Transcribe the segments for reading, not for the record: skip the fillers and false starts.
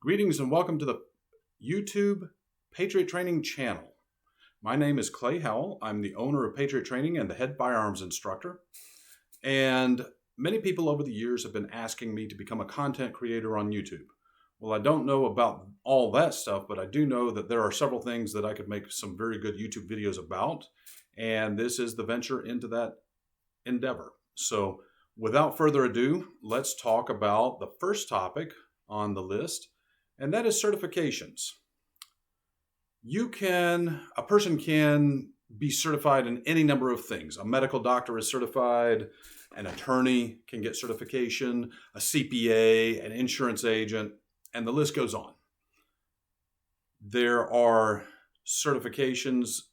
Greetings and welcome to the YouTube Patriot Training channel. My name is Clay Howell. I'm the owner of Patriot Training and the head firearms instructor. And many people over the years have been asking me to become a content creator on YouTube. Well, I don't know about all that stuff, but I do know that there are several things that I could make some very good YouTube videos about. And this is the venture into that endeavor. So without further ado, let's talk about the first topic on the list. And that is certifications. A person can be certified in any number of things. A medical doctor is certified, an attorney can get certification, a CPA, an insurance agent, and the list goes on. There are certifications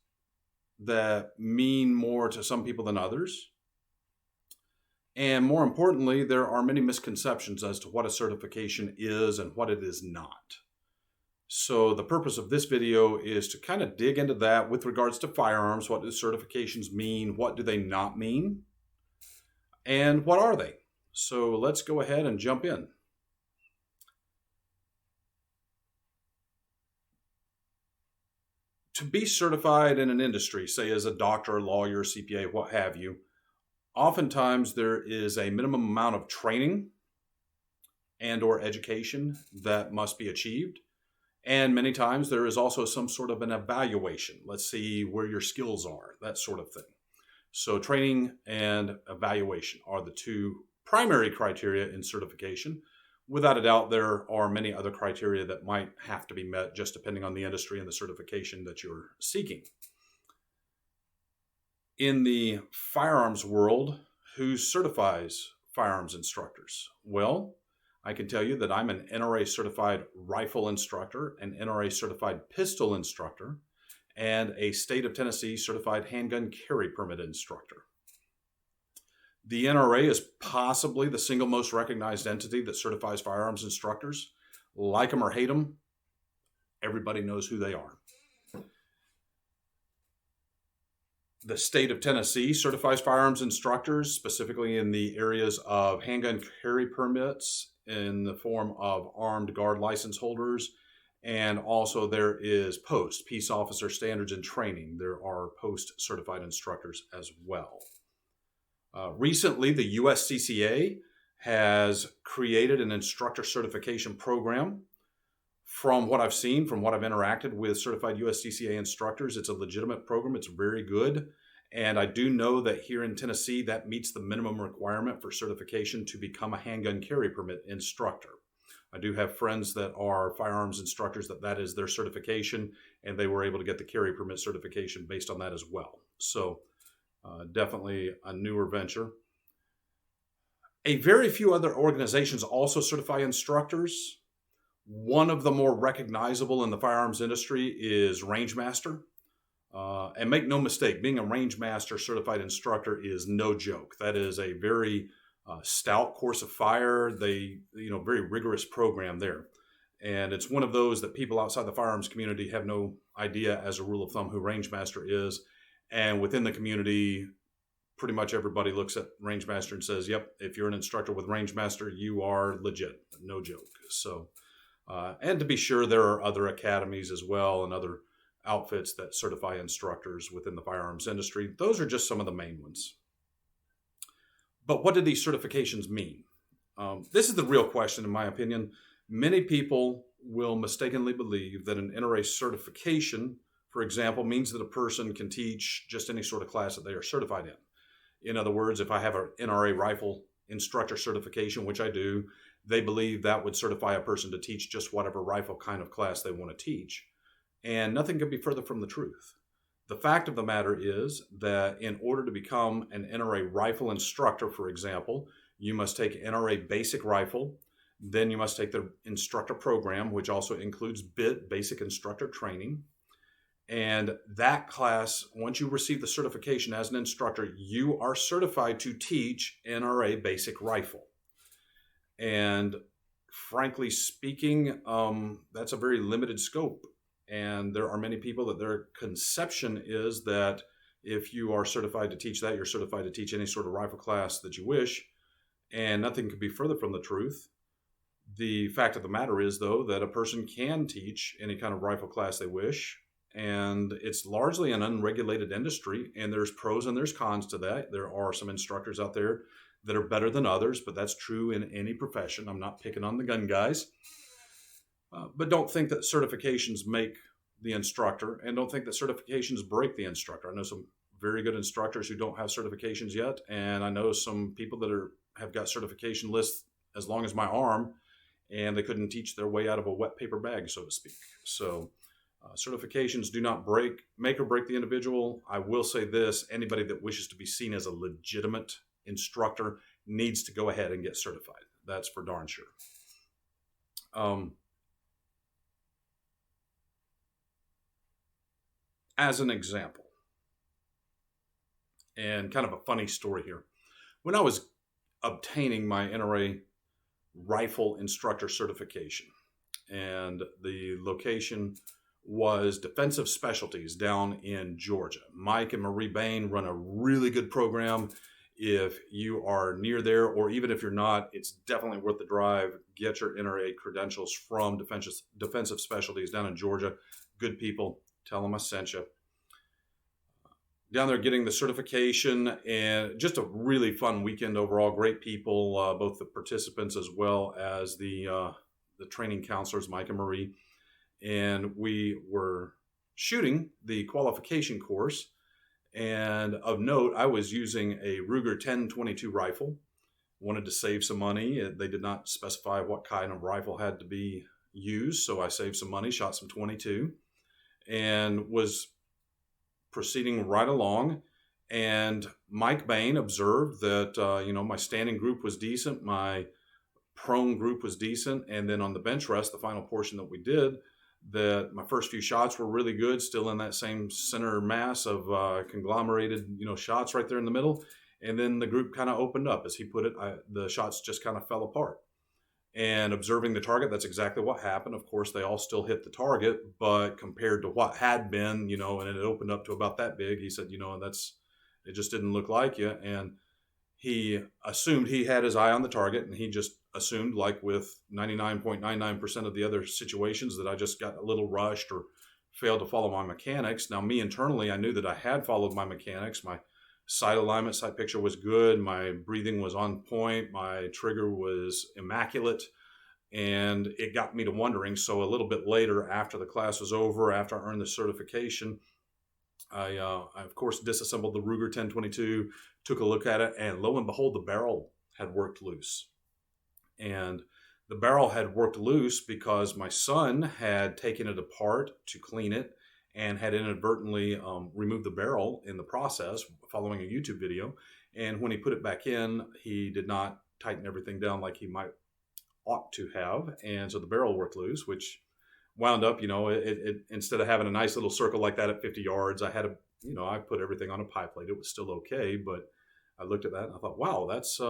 that mean more to some people than others. And more importantly, there are many misconceptions as to what a certification is and what it is not. So the purpose of this video is to kind of dig into that with regards to firearms. What do certifications mean? What do they not mean? And what are they? So let's go ahead and jump in. To be certified in an industry, say as a doctor, lawyer, CPA, what have you, oftentimes there is a minimum amount of training and or education that must be achieved. And many times there is also some sort of an evaluation. Let's see where your skills are, that sort of thing. So training and evaluation are the two primary criteria in certification. Without a doubt, there are many other criteria that might have to be met just depending on the industry and the certification that you're seeking. In the firearms world, who certifies firearms instructors? Well, I can tell you that I'm an NRA certified rifle instructor, an NRA certified pistol instructor, and a state of Tennessee certified handgun carry permit instructor. The NRA is possibly the single most recognized entity that certifies firearms instructors. Like them or hate them, everybody knows who they are. The state of Tennessee certifies firearms instructors, specifically in the areas of handgun carry permits in the form of armed guard license holders. And also there is POST, Peace Officer Standards and Training. There are POST certified instructors as well. Recently, the USCCA has created an instructor certification program. From what I've seen, from what I've interacted with certified USCCA instructors, it's a legitimate program. It's very good. And I do know that here in Tennessee, that meets the minimum requirement for certification to become a handgun carry permit instructor. I do have friends that are firearms instructors that is their certification, and they were able to get the carry permit certification based on that as well. So definitely a newer venture. A very few other organizations also certify instructors. One of the more recognizable in the firearms industry is Rangemaster. And make no mistake, being a Rangemaster certified instructor is no joke. That is a very stout course of fire. Very rigorous program there. And it's one of those that people outside the firearms community have no idea as a rule of thumb who Rangemaster is. And within the community, pretty much everybody looks at Rangemaster and says, yep, if you're an instructor with Rangemaster, you are legit. No joke. So. And to be sure, there are other academies as well and other outfits that certify instructors within the firearms industry. Those are just some of the main ones. But what do these certifications mean? This is the real question, in my opinion. Many people will mistakenly believe that an NRA certification, for example, means that a person can teach just any sort of class that they are certified in. In other words, if I have an NRA rifle instructor certification, which I do, they believe that would certify a person to teach just whatever rifle kind of class they want to teach. And nothing could be further from the truth. The fact of the matter is that in order to become an NRA rifle instructor, for example, you must take NRA basic rifle, then you must take the instructor program, which also includes basic instructor training. And that class, once you receive the certification as an instructor, you are certified to teach NRA basic rifle. And frankly speaking, that's a very limited scope. And there are many people that their conception is that if you are certified to teach that, you're certified to teach any sort of rifle class that you wish. And nothing could be further from the truth. The fact of the matter is, though, that a person can teach any kind of rifle class they wish, and it's largely an unregulated industry, and there's pros and there's cons to that. There are some instructors out there that are better than others, but that's true in any profession. I'm not picking on the gun guys. But don't think that certifications make the instructor, and don't think that certifications break the instructor. I know some very good instructors who don't have certifications yet, and I know some people that have got certification lists as long as my arm, and they couldn't teach their way out of a wet paper bag, so to speak. So certifications do not make or break the individual. I will say this: anybody that wishes to be seen as a legitimate instructor needs to go ahead and get certified. That's for darn sure. As an example, and kind of a funny story here, when I was obtaining my NRA rifle instructor certification, and the location was Defensive Specialties down in Georgia. Mike and Marie Bain run a really good program. If you are near there, or even if you're not, it's definitely worth the drive. Get your NRA credentials from Defensive Specialties down in Georgia. Good people. Tell them I sent you. Down there getting the certification, and just a really fun weekend overall. Great people, both the participants as well as the training counselors, Mike and Marie. And we were shooting the qualification course. And of note, I was using a Ruger 10/22 rifle. Wanted to save some money. They did not specify what kind of rifle had to be used, so I saved some money, shot some 22, and was proceeding right along. And Mike Bain observed that my standing group was decent, my prone group was decent, and then on the bench rest, the final portion that we did, that my first few shots were really good, still in that same center mass of conglomerated shots right there in the middle. And then the group kind of opened up, as he put it. The shots just kind of fell apart. And observing the target, that's exactly what happened. Of course, they all still hit the target, but compared to what had been, and it opened up to about that big, he said, it just didn't look like you. And he assumed he had his eye on the target, and he just assumed, like with 99.99% of the other situations, that I just got a little rushed or failed to follow my mechanics. Now, me internally, I knew that I had followed my mechanics. My sight alignment, sight picture was good. My breathing was on point. My trigger was immaculate. And it got me to wondering. So a little bit later, after the class was over, after I earned the certification, I of course, disassembled the Ruger 10/22, took a look at it, and lo and behold, the barrel had worked loose. And the barrel had worked loose because my son had taken it apart to clean it, and had inadvertently removed the barrel in the process following a YouTube video. And when he put it back in, he did not tighten everything down like he ought to have. And so the barrel worked loose, which wound up, it instead of having a nice little circle like that at 50 yards, I had I put everything on a pie plate. It was still okay, but I looked at that and I thought, wow, that's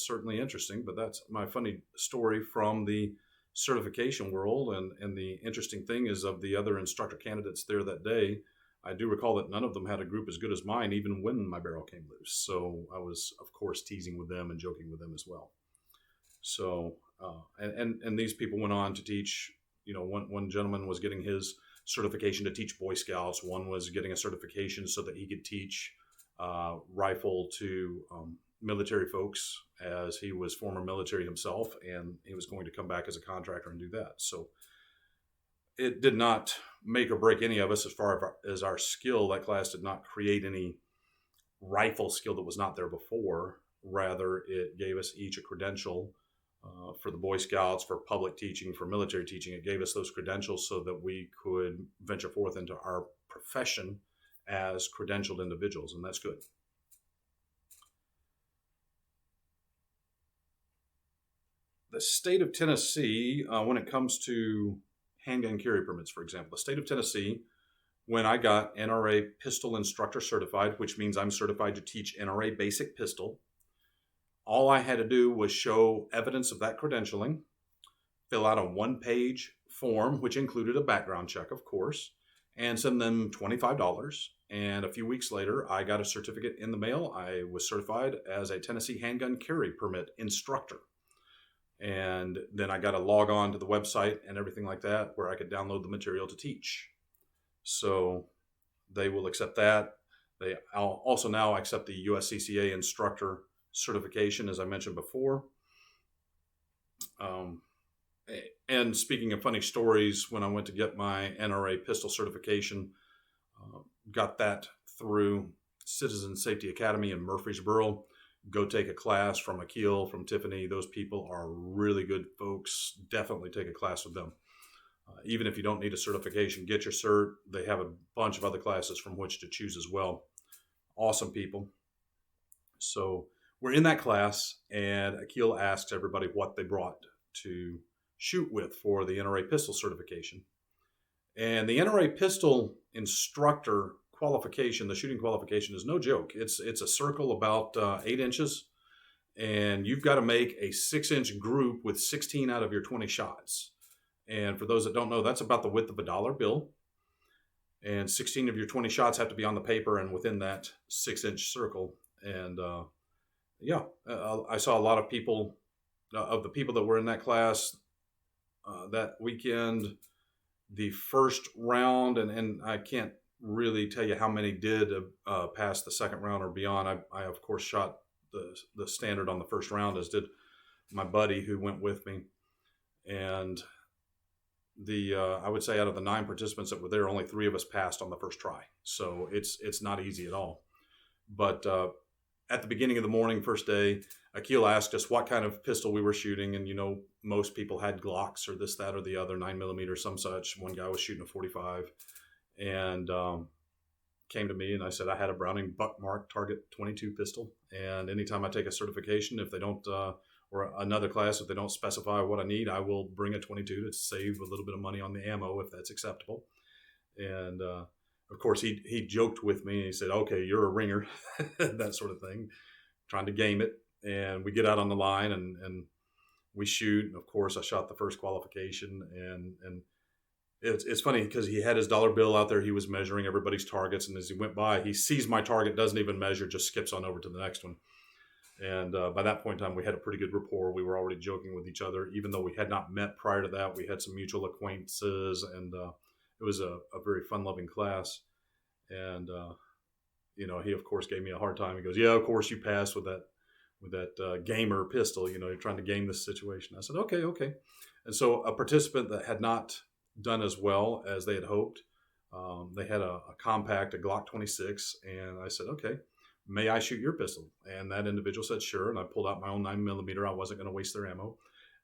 certainly interesting. But that's my funny story from the certification world. And the interesting thing is, of the other instructor candidates there that day, I do recall that none of them had a group as good as mine, even when my barrel came loose. So I was, of course, teasing with them and joking with them as well. So and these people went on to teach. One gentleman was getting his certification to teach Boy Scouts. One was getting a certification so that he could teach rifle to military folks, as he was former military himself, and he was going to come back as a contractor and do that. So it did not make or break any of us as far as our skill. That class did not create any rifle skill that was not there before. Rather, it gave us each a credential for the Boy Scouts, for public teaching, for military teaching. It gave us those credentials so that we could venture forth into our profession as credentialed individuals, and that's good. The state of Tennessee, when it comes to handgun carry permits, for example, the state of Tennessee, when I got NRA pistol instructor certified, which means I'm certified to teach NRA basic pistol, all I had to do was show evidence of that credentialing, fill out a one-page form, which included a background check, of course, and send them $25. And a few weeks later, I got a certificate in the mail. I was certified as a Tennessee handgun carry permit instructor. And then I got to log on to the website and everything like that where I could download the material to teach. So they will accept that. They also now accept the USCCA instructor certification, as I mentioned before. Um, and speaking of funny stories, when I went to get my NRA pistol certification, uh, got that through Citizen Safety Academy in Murfreesboro. Go take a class from Akil, from Tiffany. Those people are really good folks. Definitely take a class with them. Even if you don't need a certification, get your cert. They have a bunch of other classes from which to choose as well. Awesome people. So we're in that class, and Akil asks everybody what they brought to shoot with for the NRA pistol certification. And the NRA pistol instructor qualification, the shooting qualification, is no joke. It's a circle about 8 inches, and you've got to make a 6-inch group with 16 out of your 20 shots. And for those that don't know, that's about the width of a dollar bill. And 16 of your 20 shots have to be on the paper and within that 6-inch circle. And I saw a lot of people, of the people that were in that class that weekend, the first round, and I can't really tell you how many did pass the second round or beyond. I of course shot the standard on the first round, as did my buddy who went with me. And I would say out of the 9 participants that were there, only 3 of us passed on the first try. So it's not easy at all. But at the beginning of the morning, first day, Akil asked us what kind of pistol we were shooting. And, most people had Glocks or this, that, or the other, 9mm, some such. One guy was shooting a 45 and came to me and I said I had a Browning Buckmark Target 22 pistol. And anytime I take a certification, if they don't, or another class, if they don't specify what I need, I will bring a 22 to save a little bit of money on the ammo if that's acceptable. And of course, he joked with me and he said, "Okay, you're a ringer," that sort of thing, trying to game it. And we get out on the line and we shoot. And of course, I shot the first qualification. And it's funny because he had his dollar bill out there. He was measuring everybody's targets. And as he went by, he sees my target, doesn't even measure, just skips on over to the next one. And by that point in time, we had a pretty good rapport. We were already joking with each other. Even though we had not met prior to that, we had some mutual acquaintances. And it was a very fun-loving class. And, he, of course, gave me a hard time. He goes, "Yeah, of course you passed with that gamer pistol. You're trying to game this situation." I said, okay. And so a participant that had not done as well as they had hoped, they had a compact, a Glock 26. And I said, "Okay, may I shoot your pistol?" And that individual said, "Sure." And I pulled out my own 9mm. I wasn't going to waste their ammo.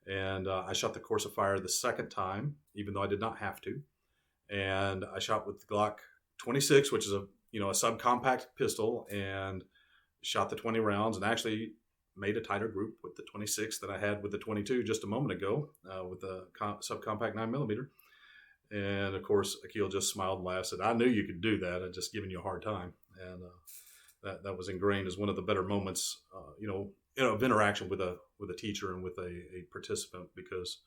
And I shot the course of fire the second time, even though I did not have to. And I shot with the Glock 26, which is a subcompact pistol, and shot the 20 rounds and actually made a tighter group with the 26 that I had with the 22 just a moment ago with the subcompact 9mm. And of course, Akil just smiled and laughed, said, "I knew you could do that. I'd just given you a hard time." And that was ingrained as one of the better moments, of interaction with a teacher and with a participant, because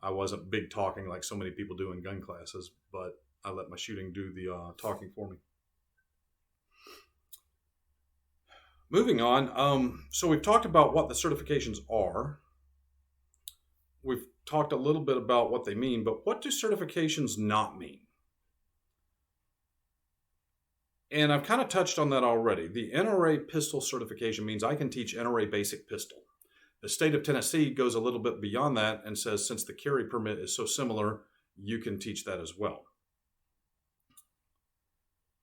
I wasn't big talking like so many people do in gun classes, but I let my shooting do the talking for me. Moving on. So we've talked about what the certifications are. We've talked a little bit about what they mean, but what do certifications not mean? And I've kind of touched on that already. The NRA pistol certification means I can teach NRA basic pistol. The state of Tennessee goes a little bit beyond that and says, since the carry permit is so similar, you can teach that as well.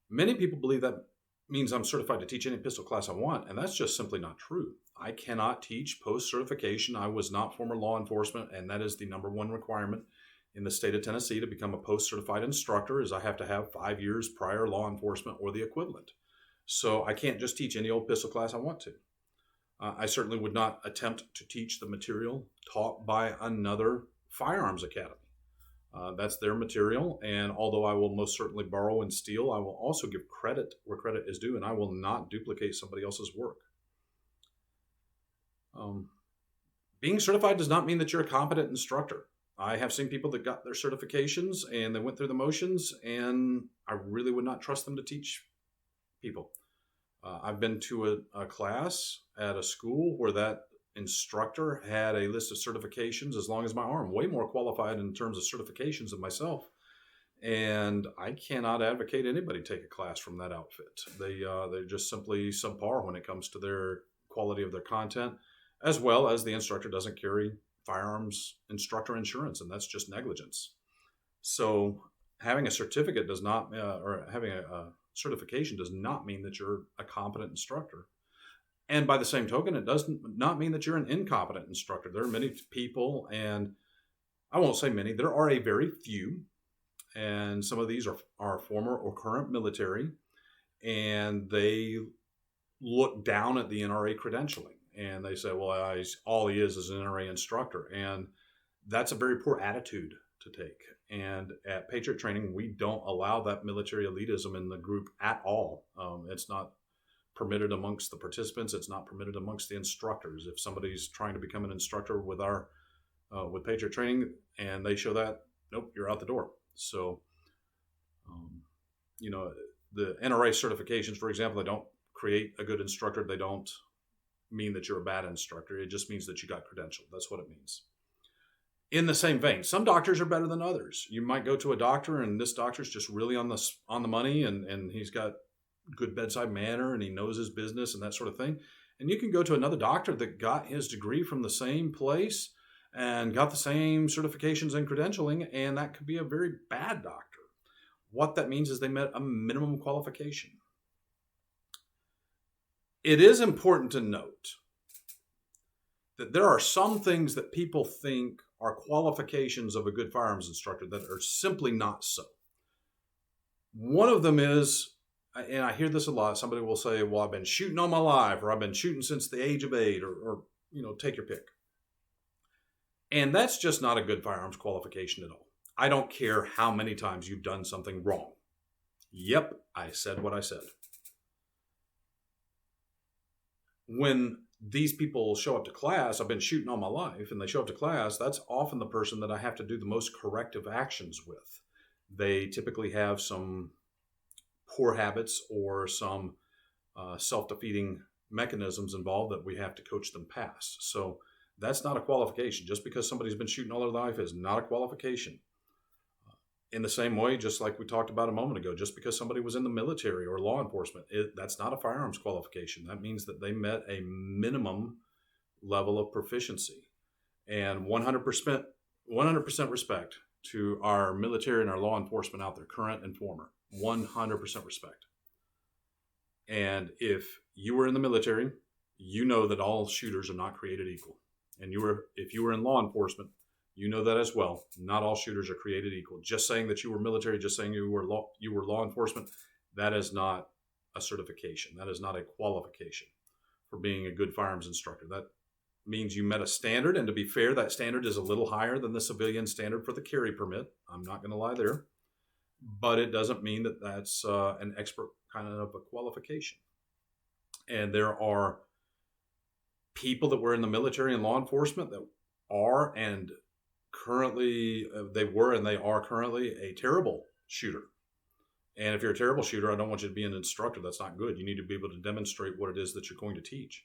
Many people believe that means I'm certified to teach any pistol class I want, and that's just simply not true. I cannot teach post-certification. I was not former law enforcement, and that is the number one requirement in the state of Tennessee to become a post-certified instructor, is I have to have 5 years prior law enforcement or the equivalent. So I can't just teach any old pistol class I want to. I certainly would not attempt to teach the material taught by another firearms academy. That's their material, and although I will most certainly borrow and steal, I will also give credit where credit is due, and I will not duplicate somebody else's work. Being certified does not mean that you're a competent instructor. I have seen people that got their certifications and they went through the motions, and I really would not trust them to teach people. I've been to a class at a school where that instructor had a list of certifications as long as my arm, way more qualified in terms of certifications than myself. And I cannot advocate anybody take a class from that outfit. They're just simply subpar when it comes to their quality of their content, as well as the instructor doesn't carry firearms instructor insurance, and that's just negligence. So having a certificate does not, or having a certification does not mean that you're a competent instructor. And by the same token, it does not mean that you're an incompetent instructor. There are many people, and I won't say many, there are a very few, and some of these are former or current military, and they look down at the NRA credentialing, and they say, well, all he is an NRA instructor. And that's a very poor attitude to take. And at Patriot Training, we don't allow that military elitism in the group at all. It's not permitted amongst the participants. It's not permitted amongst the instructors. If somebody's trying to become an instructor with with Patriot Training and they show that, nope, you're out the door. So, the NRA certifications, for example, they don't create a good instructor. They don't mean that you're a bad instructor. It just means that you got credentialed. That's what it means. In the same vein, some doctors are better than others. You might go to a doctor and this doctor's just really on the money, and he's got good bedside manner and he knows his business and that sort of thing. And you can go to another doctor that got his degree from the same place and got the same certifications and credentialing, and that could be a very bad doctor. What that means is they met a minimum qualification. It is important to note that there are some things that people think are qualifications of a good firearms instructor that are simply not so. One of them is, and I hear this a lot, somebody will say, well, I've been shooting all my life, or I've been shooting since the age of 8, or take your pick. And that's just not a good firearms qualification at all. I don't care how many times you've done something wrong. Yep, I said what I said. When these people show up to class, I've been shooting all my life, and they show up to class, that's often the person that I have to do the most corrective actions with. They typically have some poor habits or some self-defeating mechanisms involved that we have to coach them past. So that's not a qualification. Just because somebody's been shooting all their life is not a qualification. In the same way, just like we talked about a moment ago, just because somebody was in the military or law enforcement, that's not a firearms qualification. That means that they met a minimum level of proficiency. And 100% respect to our military and our law enforcement out there, current and former. 100% respect. And if you were in the military, you know that all shooters are not created equal. And if you were in law enforcement, you know that as well. Not all shooters are created equal. Just saying that you were military, just saying you were law enforcement, that is not a certification. That is not a qualification for being a good firearms instructor. That means you met a standard, and to be fair, that standard is a little higher than the civilian standard for the carry permit. I'm not going to lie there. But it doesn't mean that that's an expert kind of a qualification. And there are people that were in the military and law enforcement that are and currently, they were and they are currently a terrible shooter. And if you're a terrible shooter, I don't want you to be an instructor. That's not good. You need to be able to demonstrate what it is that you're going to teach.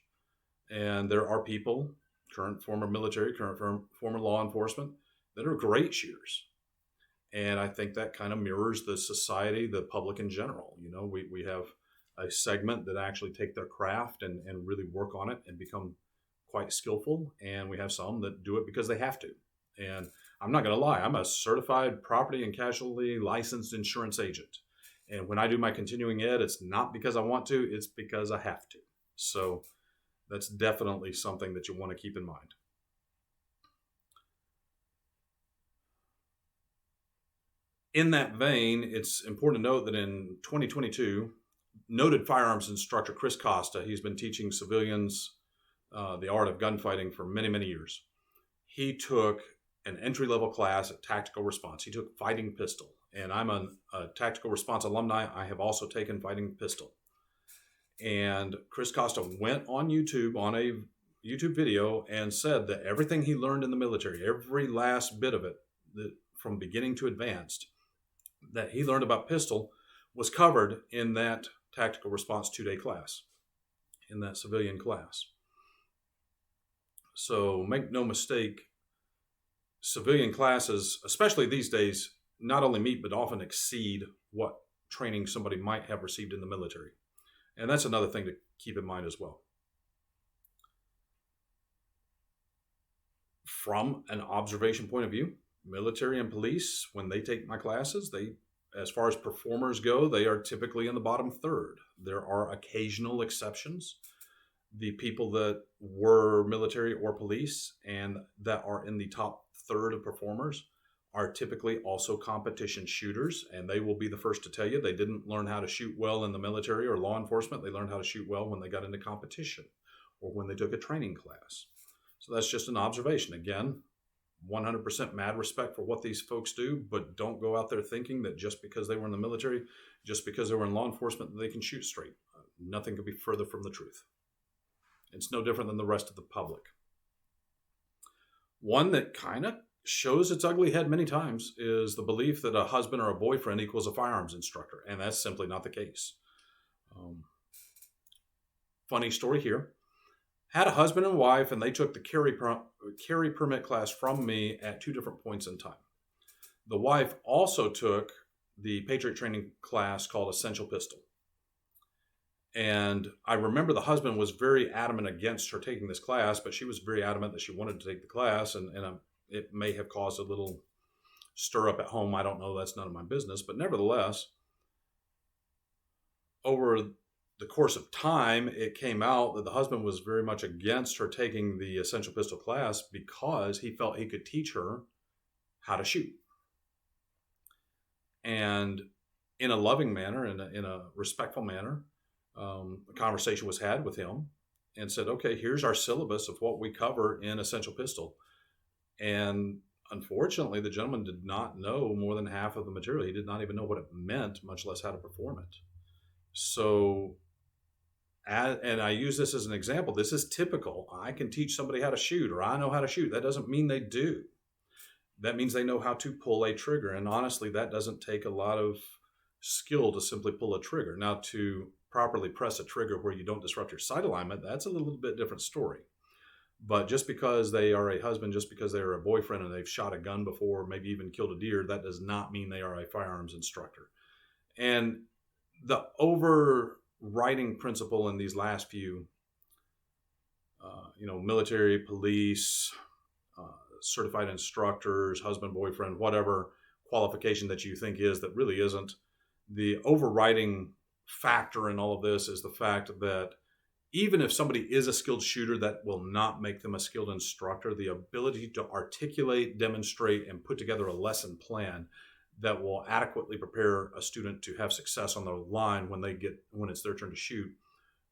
And there are people, current, former military, current, former law enforcement, that are great shooters. And I think that kind of mirrors the society, the public in general. We have a segment that actually take their craft and really work on it and become quite skillful. And we have some that do it because they have to. And I'm not going to lie, I'm a certified property and casualty licensed insurance agent. And when I do my continuing ed, it's not because I want to, it's because I have to. So that's definitely something that you want to keep in mind. In that vein, it's important to note that in 2022, noted firearms instructor Chris Costa, he's been teaching civilians the art of gunfighting for many, many years. He took an entry-level class at Tactical Response. He took Fighting Pistol, and I'm a Tactical Response alumni. I have also taken Fighting Pistol. And Chris Costa went on YouTube, on a YouTube video, and said that everything he learned in the military, every last bit of it, from beginning to advanced, that he learned about pistol was covered in that Tactical Response 2-day class, in that civilian class. So make no mistake, civilian classes, especially these days, not only meet but often exceed what training somebody might have received in the military. And that's another thing to keep in mind as well. From an observation point of view, military and police, when they take my classes, as far as performers go, they are typically in the bottom third. There are occasional exceptions. The people that were military or police and that are in the top third of performers are typically also competition shooters, and they will be the first to tell you they didn't learn how to shoot well in the military or law enforcement. They learned how to shoot well when they got into competition or when they took a training class. So that's just an observation. Again, 100% mad respect for what these folks do, but don't go out there thinking that just because they were in the military, just because they were in law enforcement, they can shoot straight. Nothing could be further from the truth. It's no different than the rest of the public. One that kind of shows its ugly head many times is the belief that a husband or a boyfriend equals a firearms instructor, and that's simply not the case. Funny story here. Had a husband and wife, and they took the carry permit class from me at 2 different points in time. The wife also took the Patriot training class called Essential Pistol. And I remember the husband was very adamant against her taking this class, but she was very adamant that she wanted to take the class, and it may have caused a little stir up at home. I don't know. That's none of my business. But nevertheless, over the course of time, it came out that the husband was very much against her taking the Essential Pistol class because he felt he could teach her how to shoot. And in a loving manner, in a respectful manner, a conversation was had with him and said, okay, here's our syllabus of what we cover in Essential Pistol. And unfortunately, the gentleman did not know more than half of the material. He did not even know what it meant, much less how to perform it. So, and I use this as an example. This is typical. I can teach somebody how to shoot, or I know how to shoot. That doesn't mean they do. That means they know how to pull a trigger. And honestly, that doesn't take a lot of skill to simply pull a trigger. Now, to properly press a trigger where you don't disrupt your sight alignment, that's a little bit different story. But just because they are a husband, just because they are a boyfriend and they've shot a gun before, maybe even killed a deer, that does not mean they are a firearms instructor. And the overriding principle in these last few, military, police, certified instructors, husband, boyfriend, whatever qualification that you think is that really isn't, the overriding factor in all of this is the fact that even if somebody is a skilled shooter, that will not make them a skilled instructor. The ability to articulate, demonstrate, and put together a lesson plan that will adequately prepare a student to have success on the line when it's their turn to shoot,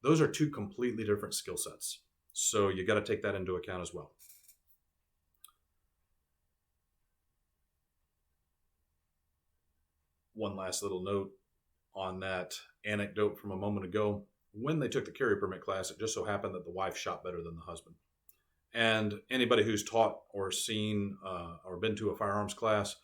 those are 2 completely different skill sets. So you got to take that into account as well. One last little note on that anecdote from a moment ago. When they took the carry permit class, it just so happened that the wife shot better than the husband. And anybody who's taught or seen or been to a firearms class,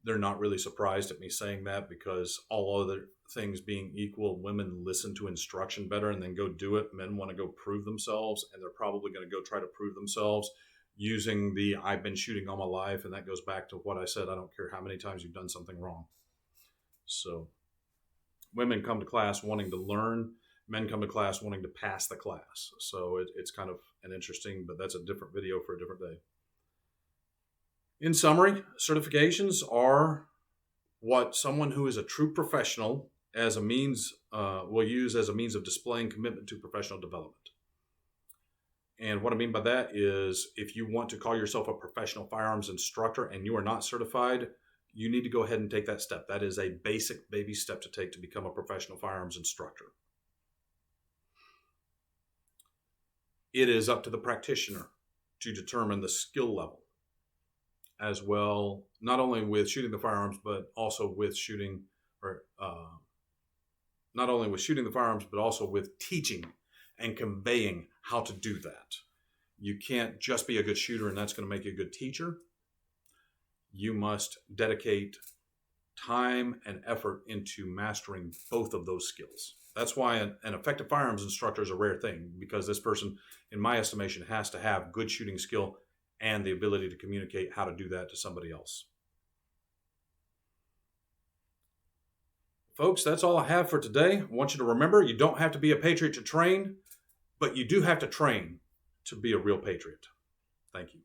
they're not really surprised at me saying that, because all other things being equal, women listen to instruction better and then go do it. Men want to go prove themselves, and they're probably going to go try to prove themselves using the I've been shooting all my life. And that goes back to what I said. I don't care how many times you've done something wrong. So women come to class wanting to learn. Men come to class wanting to pass the class. So it's kind of an interesting, but that's a different video for a different day. In summary, certifications are what someone who is a true professional will use as a means of displaying commitment to professional development. And what I mean by that is, if you want to call yourself a professional firearms instructor and you are not certified, you need to go ahead and take that step. That is a basic baby step to take to become a professional firearms instructor. It is up to the practitioner to determine the skill level as well, not only with shooting the firearms, but also with shooting, not only with shooting the firearms, but also with teaching and conveying how to do that. You can't just be a good shooter and that's going to make you a good teacher. You must dedicate time and effort into mastering both of those skills. That's why an effective firearms instructor is a rare thing, because this person, in my estimation, has to have good shooting skill and the ability to communicate how to do that to somebody else. Folks, that's all I have for today. I want you to remember, you don't have to be a patriot to train, but you do have to train to be a real patriot. Thank you.